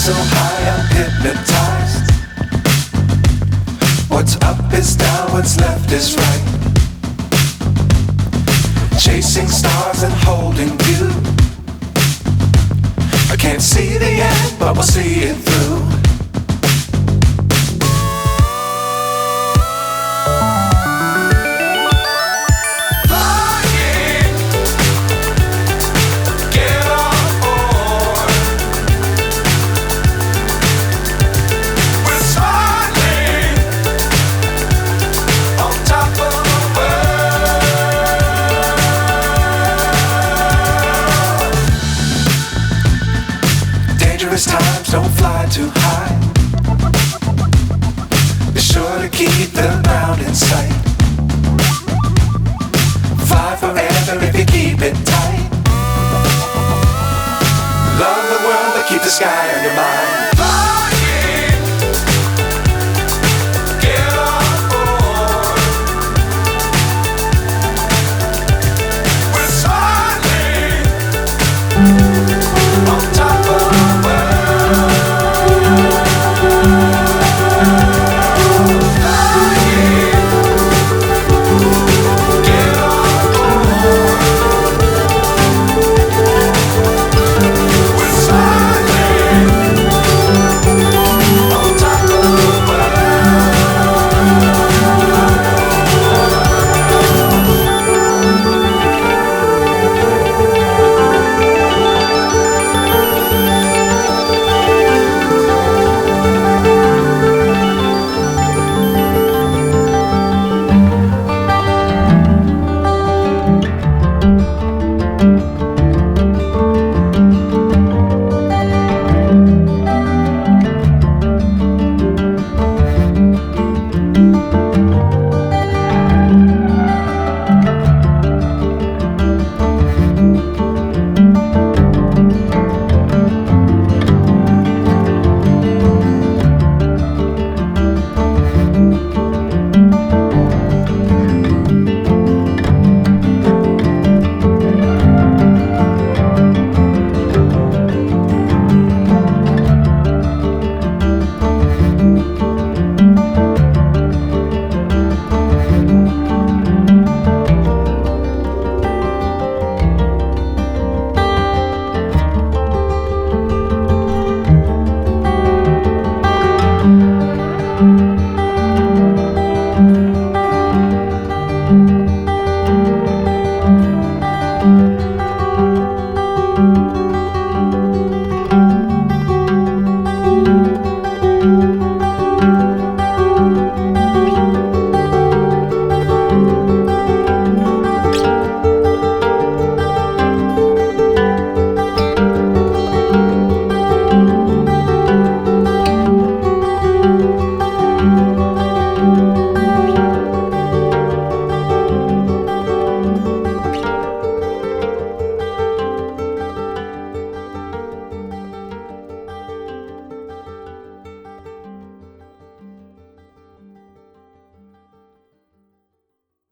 so high I'm hypnotized. What's up is down, what's left is right. Chasing stars and holding you. I can't see the end, but we'll see it through. Times don't fly too high. Be sure to keep the ground in sight. Fly forever if you keep it tight. Love the world but keep the sky on your mind.